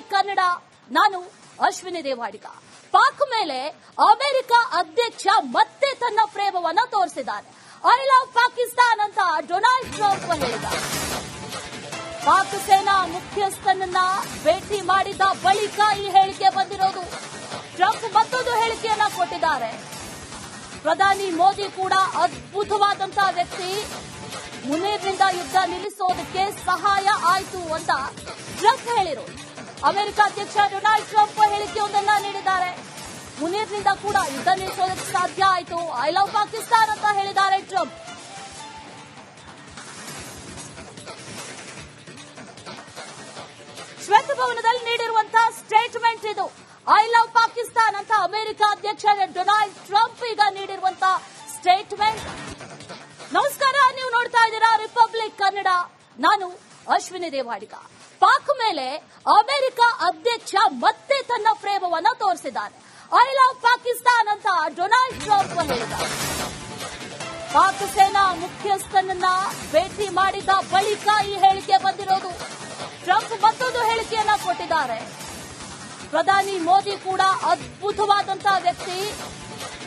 Republic Kannada. ನಾನು ಅಶ್ವಿನಿ ದೇವಾಡಿಗ. ಪಾಕ್ ಮೇಲೆ America ಅಧ್ಯಕ್ಷ ಮತ್ತೆ ತನ್ನ ಪ್ರೇಮವನ್ನ ತೋರಿಸಿದ್ದಾರೆ. ಐ ಲವ್ ಪಾಕಿಸ್ತಾನ್ ಅಂತ ಡೊನಾಲ್ಡ್ ಟ್ರಂಪ್ ಹೇಳಿದ್ದಾರೆ. ಪಾಕ್ ಸೇನಾ ಮುಖ್ಯಸ್ಥನನ್ನ ಭೇಟಿ ಮಾಡಿದ ಬಳಿಕ ಈ ಹೇಳಿಕೆ ಬಂದಿರೋದು. ಟ್ರಂಪ್ ಮತ್ತೊಂದು ಹೇಳಿಕೆಯನ್ನ ಕೊಟ್ಟಿದ್ದಾರೆ. ಪ್ರಧಾನಿ ಮೋದಿ ಕೂಡ ಅದ್ಭುತವಾದಂತಹ ವ್ಯಕ್ತಿ, ಮುನೀರ್ನಿಂದ ಯುದ್ಧ ನಿಲ್ಲಿಸೋದಕ್ಕೆ ಸಹಾಯ ಆಯಿತು ಅಂತ ಟ್ರಂಪ್ ಹೇಳಿರೋದು. ಅಮೆರಿಕ ಅಧ್ಯಕ್ಷ ಡೊನಾಲ್ಡ್ ಟ್ರಂಪ್ ಹೇಳಿಕೆಯೊಂದನ್ನ ನೀಡಿದ್ದಾರೆ. ಮುನೀರ್ನಿಂದ ಕೂಡ ಯುದ್ಧ ನಿಲ್ಲಿಸೋದಕ್ಕೆ ಸಾಧ್ಯ ಆಯಿತು, ಐ ಲವ್ ಪಾಕಿಸ್ತಾನ್ ಅಂತ ಹೇಳಿದ್ದಾರೆ ಟ್ರಂಪ್. ಶ್ವೇತಭವನದಲ್ಲಿ ನೀಡಿರುವಂತಹ ಸ್ಟೇಟ್ಮೆಂಟ್ ಇದು. ಐ ಲವ್ ಪಾಕಿಸ್ತಾನ್ ಅಂತ ಅಮೆರಿಕ ಅಧ್ಯಕ್ಷ ಡೊನಾಲ್ಡ್ ಟ್ರಂಪ್ ಈಗ ನೀಡಿರುವಂತಹ ಸ್ಟೇಟ್ಮೆಂಟ್. ನಮಸ್ಕಾರ, ನೀವು ನೋಡ್ತಾ ಇದ್ದೀರಾ ರಿಪಬ್ಲಿಕ್ ಕನ್ನಡ. ನಾನು ಅಶ್ವಿನಿ ದೇವಾಡಿಗ. ಪಾಕ್ ಮೇಲೆ ಅಮೆರಿಕ ಅಧ್ಯಕ್ಷ ಮತ್ತೆ ತನ್ನ ಪ್ರೇಮವನ್ನ ತೋರಿಸಿದ್ದಾರೆ. ಐ ಲವ್ ಪಾಕಿಸ್ತಾನ್ ಅಂತ ಡೊನಾಲ್ಡ್ ಟ್ರಂಪ್ ಹೇಳಿದ್ದಾರೆ. ಪಾಕ್ ಸೇನಾ ಮುಖ್ಯಸ್ಥನನ್ನ ಭೇಟಿ ಮಾಡಿದ ಬಳಿಕ ಈ ಹೇಳಿಕೆ ಬಂದಿರೋದು. ಟ್ರಂಪ್ ಮತ್ತೊಂದು ಹೇಳಿಕೆಯನ್ನ ಕೊಟ್ಟಿದ್ದಾರೆ. ಪ್ರಧಾನಿ ಮೋದಿ ಕೂಡ ಅದ್ಭುತವಾದಂತಹ ವ್ಯಕ್ತಿ,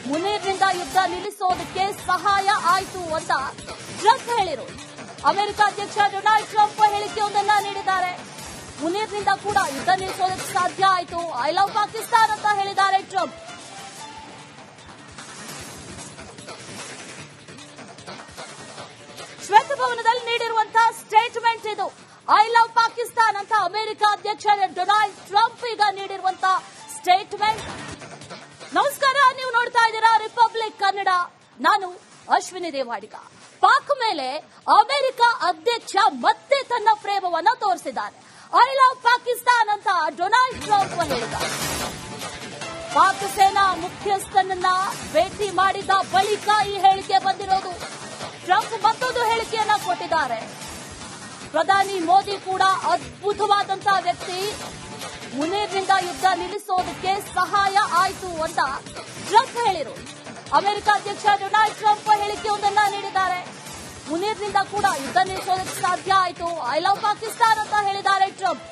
ಮುನೀರ್ನಿಂದ ಯುದ್ಧ ನಿಲ್ಲಿಸೋದಕ್ಕೆ ಸಹಾಯ ಆಯಿತು ಅಂತ ಟ್ರಂಪ್ ಹೇಳಿರೋದು. ಅಮೆರಿಕ ಅಧ್ಯಕ್ಷ ಡೊನಾಲ್ಡ್ ಟ್ರಂಪ್ ಹೇಳಿಕೆಯೊಂದನ್ನ ನೀಡಿದ್ದಾರೆ. ಮುನೀರ್ನಿಂದ ಕೂಡ ಯುದ್ಧ ನಿಲ್ಲಿಸೋದಕ್ಕೆ ಸಾಧ್ಯ ಆಯಿತು, ಐ ಲವ್ ಪಾಕಿಸ್ತಾನ್ ಅಂತ ಹೇಳಿದ್ದಾರೆ ಟ್ರಂಪ್. ಶ್ವೇತಭವನದಲ್ಲಿ ನೀಡಿರುವಂತಹ ಸ್ಟೇಟ್ಮೆಂಟ್ ಇದು. ಐ ಲವ್ ಪಾಕಿಸ್ತಾನ್ ಅಂತ ಅಮೆರಿಕ ಅಧ್ಯಕ್ಷ ಡೊನಾಲ್ಡ್ ಟ್ರಂಪ್ ಈಗ ನೀಡಿರುವಂತಹ ಸ್ಟೇಟ್ಮೆಂಟ್. ನಮಸ್ಕಾರ, ನೀವು ನೋಡ್ತಾ ಇದ್ದೀರಾ ರಿಪಬ್ಲಿಕ್ ಕನ್ನಡ. ನಾನು ಅಶ್ವಿನಿ ದೇವಾಡಿಗ. ಪಾಕ್ ಮೇಲೆ ಅಮೆರಿಕ ಅಧ್ಯಕ್ಷ ಮತ್ತೆ ತನ್ನ ಪ್ರೇಮವನ್ನ ತೋರಿಸಿದ್ದಾರೆ. ಐ ಲವ್ ಪಾಕಿಸ್ತಾನ್ ಅಂತ ಡೊನಾಲ್ಡ್ ಟ್ರಂಪ್ ಹೇಳಿದ್ದಾರೆ. ಪಾಕ್ ಸೇನಾ ಮುಖ್ಯಸ್ಥನನ್ನ ಭೇಟಿ ಮಾಡಿದ ಬಳಿಕ ಈ ಹೇಳಿಕೆ ಬಂದಿರೋದು. ಟ್ರಂಪ್ ಮತ್ತೊಂದು ಹೇಳಿಕೆಯನ್ನ ಕೊಟ್ಟಿದ್ದಾರೆ. ಪ್ರಧಾನಿ ಮೋದಿ ಕೂಡ ಅದ್ಭುತವಾದಂತಹ ವ್ಯಕ್ತಿ, ಮುನೀರ್ನಿಂದ ಯುದ್ಧ ನಿಲ್ಲಿಸೋದಕ್ಕೆ ಸಹಾಯ ಆಯಿತು ಅಂತ ಟ್ರಂಪ್ ಹೇಳಿರೋದು. ಅಮೆರಿಕ ಅಧ್ಯಕ್ಷ ಡೊನಾಲ್ಡ್ ಟ್ರಂಪ್ ಹೇಳಿಕೆಯೊಂದನ್ನ ನೀಡಿದ್ದಾರೆ. ಮುನೀರ್ನಿಂದ ಕೂಡ ಯುದ್ಧ ನಿಲ್ಲಿಸೋದಕ್ಕೆ ಸಾಧ್ಯ ಆಯಿತು, ಐ ಲವ್ ಪಾಕಿಸ್ತಾನ್ ಅಂತ ಹೇಳಿದ್ದಾರೆ ಟ್ರಂಪ್.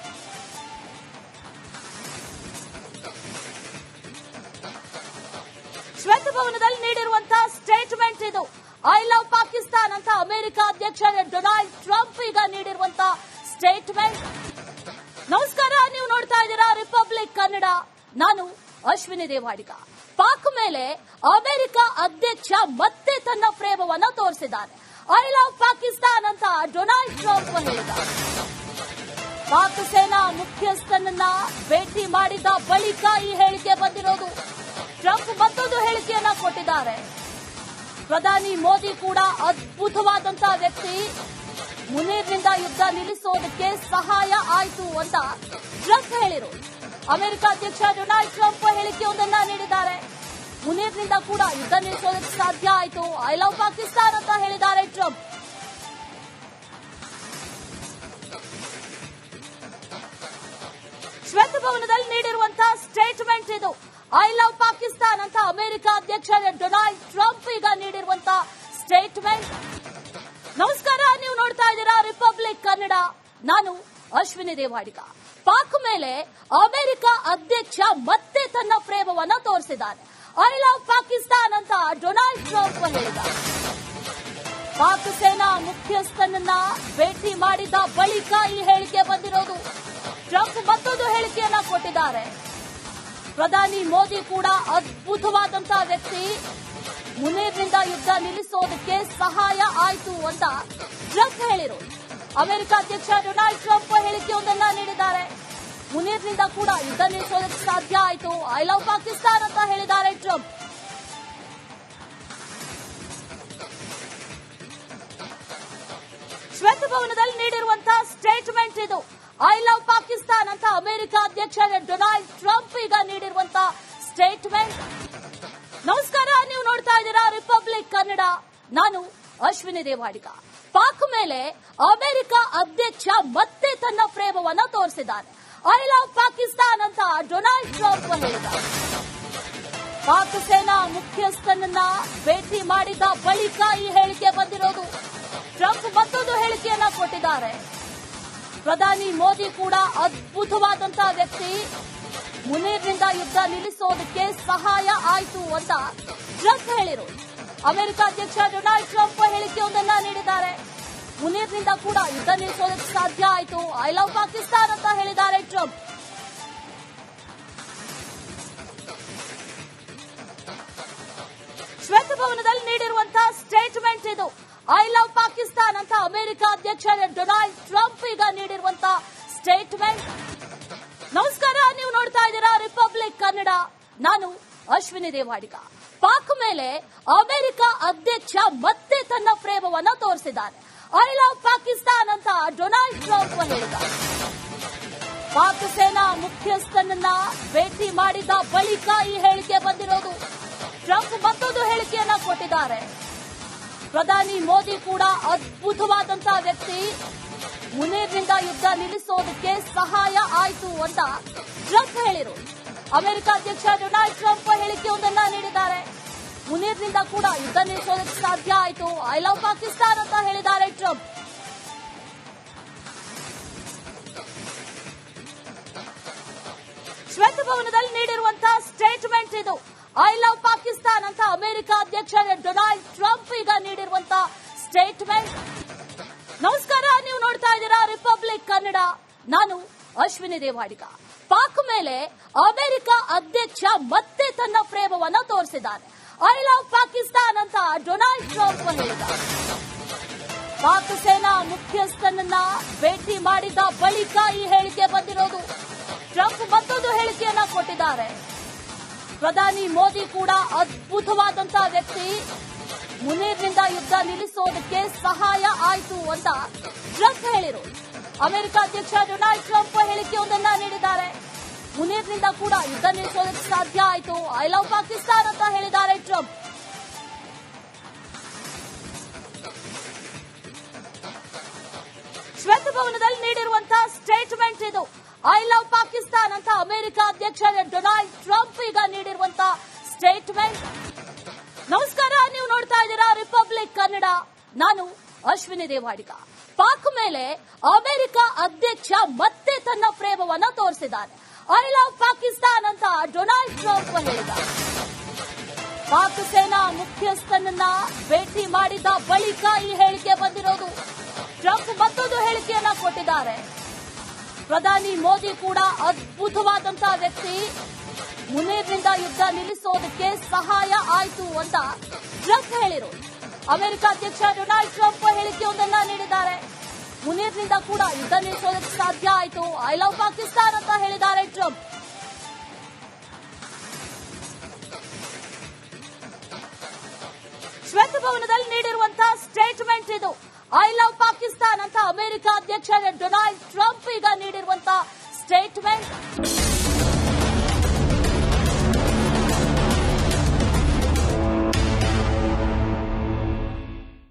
ಶ್ವೇತಭವನದಲ್ಲಿ ನೀಡಿರುವಂತಹ ಸ್ಟೇಟ್ಮೆಂಟ್ ಇದು. ಐ ಲವ್ ಪಾಕಿಸ್ತಾನ್ ಅಂತ ಅಮೆರಿಕ ಅಧ್ಯಕ್ಷ ಡೊನಾಲ್ಡ್ ಟ್ರಂಪ್ ಈಗ ನೀಡಿರುವಂತಹ ಸ್ಟೇಟ್ಮೆಂಟ್. ನಮಸ್ಕಾರ, ನೀವು ನೋಡ್ತಾ ಇದ್ದೀರಾ ರಿಪಬ್ಲಿಕ್ ಕನ್ನಡ. ನಾನು ಅಶ್ವಿನಿ ದೇವಾಡಿಗ. ಪಾಕ್ ಮೇಲೆ ಅಮೆರಿಕ ಅಧ್ಯಕ್ಷ ಮತ್ತೆ ತನ್ನ ಪ್ರೇಮವನ್ನ ತೋರಿಸಿದ್ದಾರೆ. ಐ ಲವ್ ಪಾಕಿಸ್ತಾನ್ ಅಂತ ಡೊನಾಲ್ಡ್ ಟ್ರಂಪ್ ಹೇಳಿದ್ದಾರೆ. ಪಾಕ್ ಸೇನಾ ಮುಖ್ಯಸ್ಥನನ್ನ ಭೇಟಿ ಮಾಡಿದ ಬಳಿಕ ಈ ಹೇಳಿಕೆ ಬಂದಿರೋದು. ಟ್ರಂಪ್ ಮತ್ತೊಂದು ಹೇಳಿಕೆಯನ್ನ ಕೊಟ್ಟಿದ್ದಾರೆ. ಪ್ರಧಾನಿ ಮೋದಿ ಕೂಡ ಅದ್ಭುತವಾದಂತಹ ವ್ಯಕ್ತಿ, ಮುನೀರ್ನಿಂದ ಯುದ್ಧ ನಿಲ್ಲಿಸೋದಕ್ಕೆ ಸಹಾಯ ಆಯಿತು ಅಂತ ಟ್ರಂಪ್ ಹೇಳಿರೋದು. ಅಮೆರಿಕ ಅಧ್ಯಕ್ಷ ಡೊನಾಲ್ಡ್ ಟ್ರಂಪ್ ಹೇಳಿಕೆಯೊಂದನ್ನ ನೀಡಿದ್ದಾರೆ. ಮುನೀರ್ನಿಂದ ಕೂಡ ಯುದ್ಧ ನಿಲ್ಲಿಸೋದಕ್ಕೆ ಸಾಧ್ಯ ಆಯಿತು, ಐ ಲವ್ ಪಾಕಿಸ್ತಾನ್ ಅಂತ ಹೇಳಿದ್ದಾರೆ ಟ್ರಂಪ್. ಶ್ವೇತಭವನದಲ್ಲಿ ನೀಡಿರುವಂತಹ ಸ್ಟೇಟ್ಮೆಂಟ್ ಇದು. ಐ ಲವ್ ಪಾಕಿಸ್ತಾನ್ ಅಂತ ಅಮೆರಿಕ ಅಧ್ಯಕ್ಷ ಡೊನಾಲ್ಡ್ ಟ್ರಂಪ್ ಈಗ ನೀಡಿರುವಂತಹ ಸ್ಟೇಟ್ಮೆಂಟ್. ನಮಸ್ಕಾರ, ನೀವು ನೋಡ್ತಾ ಇದ್ದೀರಾ ರಿಪಬ್ಲಿಕ್ ಕನ್ನಡ. ನಾನು ಅಶ್ವಿನಿ ದೇವಾಡಿಗ. ಪಾಕ್ ಮೇಲೆ ಅಮೆರಿಕ ಅಧ್ಯಕ್ಷ ಮತ್ತೆ ತನ್ನ ಪ್ರೇಮವನ್ನ ತೋರಿಸಿದ್ದಾರೆ. ಐ ಲವ್ ಪಾಕಿಸ್ತಾನ್ ಅಂತ ಡೊನಾಲ್ಡ್ ಟ್ರಂಪ್ ಹೇಳಿದ್ದಾರೆ. ಪಾಕ್ ಸೇನಾ ಮುಖ್ಯಸ್ಥನನ್ನ ಭೇಟಿ ಮಾಡಿದ ಬಳಿಕ ಈ ಹೇಳಿಕೆ ಬಂದಿರೋದು. ಟ್ರಂಪ್ ಮತ್ತೊಂದು ಹೇಳಿಕೆಯನ್ನ ಕೊಟ್ಟಿದ್ದಾರೆ. ಪ್ರಧಾನಿ ಮೋದಿ ಕೂಡ ಅದ್ಭುತವಾದಂತಹ ವ್ಯಕ್ತಿ, ಮುನೀರ್ನಿಂದ ಯುದ್ಧ ನಿಲ್ಲಿಸೋದಕ್ಕೆ ಸಹಾಯ ಆಯಿತು ಅಂತ ಟ್ರಂಪ್ ಹೇಳಿರೋದು. ಅಮೆರಿಕ ಅಧ್ಯಕ್ಷ ಡೊನಾಲ್ಡ್ ಟ್ರಂಪ್ ಹೇಳಿಕೆಯೊಂದನ್ನ ನೀಡಿದ್ದಾರೆ. ಮುನೀರ್ನಿಂದ ಕೂಡ ಯುದ್ಧ ನಿಲ್ಲಿಸೋದಕ್ಕೆ ಸಾಧ್ಯ ಆಯಿತು, ಐ ಲವ್ ಪಾಕಿಸ್ತಾನ್ ಅಂತ ಹೇಳಿದ್ದಾರೆ ಟ್ರಂಪ್. ಶ್ವೇತಭವನದಲ್ಲಿ ನೀಡಿರುವಂತಹ ಸ್ಟೇಟ್ಮೆಂಟ್ ಇದು. ಐ ಲವ್ ಪಾಕಿಸ್ತಾನ್ ಅಂತ ಅಮೆರಿಕ ಅಧ್ಯಕ್ಷ ಡೊನಾಲ್ಡ್ ಟ್ರಂಪ್ ಈಗ ನೀಡಿರುವಂತಹ ಸ್ಟೇಟ್ಮೆಂಟ್. ನಮಸ್ಕಾರ, ನೀವು ನೋಡ್ತಾ ಇದ್ದೀರಾ ರಿಪಬ್ಲಿಕ್ ಕನ್ನಡ. ನಾನು ಅಶ್ವಿನಿ ದೇವಾಡಿಗ. ಪಾಕ್ ಮೇಲೆ ಅಮೆರಿಕ ಅಧ್ಯಕ್ಷ ಮತ್ತೆ ತನ್ನ ಪ್ರೇಮವನ್ನ ತೋರಿಸಿದ್ದಾರೆ. ಐ ಲವ್ ಪಾಕಿಸ್ತಾನ್ ಅಂತ ಡೊನಾಲ್ಡ್ ಟ್ರಂಪ್ ಹೇಳಿದ್ದಾರೆ. ಪಾಕ್ ಸೇನಾ ಮುಖ್ಯಸ್ಥನನ್ನ ಭೇಟಿ ಮಾಡಿದ ಬಳಿಕ ಈ ಹೇಳಿಕೆ ಬಂದಿರೋದು. ಟ್ರಂಪ್ ಮತ್ತೊಂದು ಹೇಳಿಕೆಯನ್ನ ಕೊಟ್ಟಿದ್ದಾರೆ. ಪ್ರಧಾನಿ ಮೋದಿ ಕೂಡ ಅದ್ಭುತವಾದಂತಹ ವ್ಯಕ್ತಿ. ಮುನೀರ್ನಿಂದ ಯುದ್ಧ ನಿಲ್ಲಿಸೋದಕ್ಕೆ ಸಹಾಯ ಆಯಿತು ಅಂತ ಟ್ರಂಪ್ ಹೇಳಿದರು. ಅಮೆರಿಕ ಅಧ್ಯಕ್ಷ ಡೊನಾಲ್ಡ್ ಟ್ರಂಪ್ ಹೇಳಿಕೆಯೊಂದನ್ನ ನೀಡಿದ್ದಾರೆ. ಮುನೀರ್ನಿಂದ ಕೂಡ ಯುದ್ಧ ನಿಲ್ಲಿಸೋದಕ್ಕೆ ಸಾಧ್ಯ ಆಯಿತು. ಐ ಲವ್ ಪಾಕಿಸ್ತಾನ್ ಅಂತ ಹೇಳಿದ್ದಾರೆ ಟ್ರಂಪ್. ಶ್ವೇತಭವನದಲ್ಲಿ ನೀಡಿರುವಂತಹ ಸ್ಟೇಟ್ಮೆಂಟ್ ಇದು. ಐ ಲವ್ ಪಾಕಿಸ್ತಾನ್ ಅಂತ ಅಮೆರಿಕ ಅಧ್ಯಕ್ಷ ಡೊನಾಲ್ಡ್ ಟ್ರಂಪ್ ಈಗ ನೀಡಿರುವಂತಹ ಸ್ಟೇಟ್ಮೆಂಟ್. ನಮಸ್ಕಾರ, ನೀವು ನೋಡ್ತಾ ಇದ್ದೀರಾ ರಿಪಬ್ಲಿಕ್ ಕನ್ನಡ. ನಾನು ಅಶ್ವಿನಿ ದೇವಾಡಿಗ. ಪಾಕ್ ಮೇಲೆ ಅಮೆರಿಕ ಅಧ್ಯಕ್ಷ ಮತ್ತೆ ತನ್ನ ಪ್ರೇಮವನ್ನ ತೋರಿಸಿದ್ದಾರೆ. ಐ ಲವ್ ಪಾಕಿಸ್ತಾನ್ ಅಂತ ಡೊನಾಲ್ಡ್ ಟ್ರಂಪ್ ಹೇಳಿದ್ದಾರೆ. ಪಾಕ್ ಸೇನಾ ಮುಖ್ಯಸ್ಥನನ್ನ ಭೇಟಿ ಮಾಡಿದ ಬಳಿಕ ಈ ಹೇಳಿಕೆ ಬಂದಿರೋದು. ಟ್ರಂಪ್ ಮತ್ತೊಂದು ಹೇಳಿಕೆಯನ್ನ ಕೊಟ್ಟಿದ್ದಾರೆ. ಪ್ರಧಾನಿ ಮೋದಿ ಕೂಡ ಅದ್ಭುತವಾದಂತಹ ವ್ಯಕ್ತಿ. ಮುನೀರ್ನಿಂದ ಯುದ್ಧ ನಿಲ್ಲಿಸೋದಕ್ಕೆ ಸಹಾಯ ಆಯಿತು ಅಂತ ಟ್ರಂಪ್ ಹೇಳಿದರು. ಅಮೆರಿಕ ಅಧ್ಯಕ್ಷ ಡೊನಾಲ್ಡ್ ಟ್ರಂಪ್ ಹೇಳಿಕೆಯೊಂದನ್ನ ನೀಡಿದ್ದಾರೆ. ಮುನೀರ್ನಿಂದ ಕೂಡ ಯುದ್ಧ ನಿಲ್ಲಿಸೋದಕ್ಕೆ ಸಾಧ್ಯ ಆಯಿತು. ಐ ಲವ್ ಪಾಕಿಸ್ತಾನ್ ಅಂತ ಹೇಳಿದ್ದಾರೆ ಟ್ರಂಪ್. ಶ್ವೇತಭವನದಲ್ಲಿ ನೀಡಿರುವಂತಹ ಸ್ಟೇಟ್ಮೆಂಟ್ ಇದು. ಐ ಲವ್ ಪಾಕಿಸ್ತಾನ್ ಅಂತ ಅಮೆರಿಕ ಅಧ್ಯಕ್ಷ ಡೊನಾಲ್ಡ್ ಟ್ರಂಪ್ ಈಗ ನೀಡಿರುವಂತಹ ಸ್ಟೇಟ್ಮೆಂಟ್. ನಮಸ್ಕಾರ, ನೀವು ನೋಡ್ತಾ ಇದ್ದೀರಾ ರಿಪಬ್ಲಿಕ್ ಕನ್ನಡ. ನಾನು ಅಶ್ವಿನಿ ದೇವಾಡಿಗ. ಪಾಕ್ ಮೇಲೆ ಅಮೆರಿಕ ಅಧ್ಯಕ್ಷ ಮತ್ತೆ ತನ್ನ ಪ್ರೇಮವನ್ನ ತೋರಿಸಿದ್ದಾರೆ. ಐ ಲವ್ ಪಾಕಿಸ್ತಾನ್ ಅಂತ ಡೊನಾಲ್ಡ್ ಟ್ರಂಪ್ ಹೇಳಿದ್ದಾರೆ. ಪಾಕ್ ಸೇನಾ ಮುಖ್ಯಸ್ಥನನ್ನ ಭೇಟಿ ಮಾಡಿದ ಬಳಿಕ ಈ ಹೇಳಿಕೆ ಬಂದಿರೋದು. ಟ್ರಂಪ್ ಮತ್ತೊಂದು ಹೇಳಿಕೆಯನ್ನ ಕೊಟ್ಟಿದ್ದಾರೆ. ಪ್ರಧಾನಿ ಮೋದಿ ಕೂಡ ಅದ್ಭುತವಾದಂತಹ ವ್ಯಕ್ತಿ. ಮುನೀರ್ನಿಂದ ಯುದ್ಧ ನಿಲ್ಲಿಸೋದಕ್ಕೆ ಸಹಾಯ ಆಯಿತು ಅಂತ ಟ್ರಂಪ್ ಹೇಳಿದರು. ಅಮೆರಿಕ ಅಧ್ಯಕ್ಷ ಡೊನಾಲ್ಡ್ ಟ್ರಂಪ್ ಹೇಳಿಕೆಯೊಂದನ್ನ ನೀಡಿದ್ದಾರೆ. ಮುನೀರ್ನಿಂದ ಕೂಡ ಯುದ್ಧ ನಿಲ್ಲಿಸೋದಕ್ಕೆ ಸಾಧ್ಯ ಆಯಿತು. ಐ ಲವ್ ಪಾಕಿಸ್ತಾನ್ ಅಂತ ಹೇಳಿದ್ದಾರೆ ಟ್ರಂಪ್. ಶ್ವೇತಭವನದಲ್ಲಿ ನೀಡಿರುವಂತಹ ಸ್ಟೇಟ್ಮೆಂಟ್ ಇದು. ಐ ಲವ್ ಪಾಕಿಸ್ತಾನ್ ಅಂತ ಅಮೆರಿಕ ಅಧ್ಯಕ್ಷ ಡೊನಾಲ್ಡ್ ಟ್ರಂಪ್ ಈಗ ನೀಡಿರುವಂತಹ ಸ್ಟೇಟ್ಮೆಂಟ್. ನಮಸ್ಕಾರ, ನೀವು ನೋಡ್ತಾ ಇದ್ದೀರಾ ರಿಪಬ್ಲಿಕ್ ಕನ್ನಡ. ನಾನು ಅಶ್ವಿನಿ ದೇವಾಡಿಗ. ಪಾಕ್ ಮೇಲೆ ಅಮೆರಿಕ ಅಧ್ಯಕ್ಷ ಮತ್ತೆ ತನ್ನ ಪ್ರೇಮವನ್ನ ತೋರಿಸಿದ್ದಾರೆ. ಐ ಲವ್ ಪಾಕಿಸ್ತಾನ್ ಅಂತ ಡೊನಾಲ್ಡ್ ಟ್ರಂಪ್ ಹೇಳಿದ್ದಾರೆ. ಪಾಕ್ ಸೇನಾ ಮುಖ್ಯಸ್ಥನನ್ನ ಭೇಟಿ ಮಾಡಿದ ಬಳಿಕ ಈ ಹೇಳಿಕೆ ಬಂದಿರೋದು. ಟ್ರಂಪ್ ಮತ್ತೊಂದು ಹೇಳಿಕೆಯನ್ನ ಕೊಟ್ಟಿದ್ದಾರೆ. ಪ್ರಧಾನಿ ಮೋದಿ ಕೂಡ ಅದ್ಭುತವಾದಂತಹ ವ್ಯಕ್ತಿ. ಮುನೀರ್ನಿಂದ ಯುದ್ಧ ನಿಲ್ಲಿಸೋದಕ್ಕೆ ಸಹಾಯ ಆಯಿತು ಅಂತ ಟ್ರಂಪ್ ಹೇಳಿದರು. ಅಮೆರಿಕ ಅಧ್ಯಕ್ಷ ಡೊನಾಲ್ಡ್ ಟ್ರಂಪ್ ಹೇಳಿಕೆಯೊಂದನ್ನ ನೀಡಿದ್ದಾರೆ. ಮುನೀರ್ನಿಂದ ಕೂಡ ಯುದ್ಧ ನಿಲ್ಲಿಸೋದಕ್ಕೆ ಸಾಧ್ಯ ಆಯಿತು. ಐ ಲವ್ ಪಾಕಿಸ್ತಾನ್ ಅಂತ ಹೇಳಿದ್ದಾರೆ ಟ್ರಂಪ್. ಶ್ವೇತಭವನದಲ್ಲಿ ನೀಡಿರುವಂತಹ ಸ್ಟೇಟ್ಮೆಂಟ್ ಇದು. ಐ ಲವ್ ಪಾಕಿಸ್ತಾನ್ ಅಂತ ಅಮೆರಿಕ ಅಧ್ಯಕ್ಷ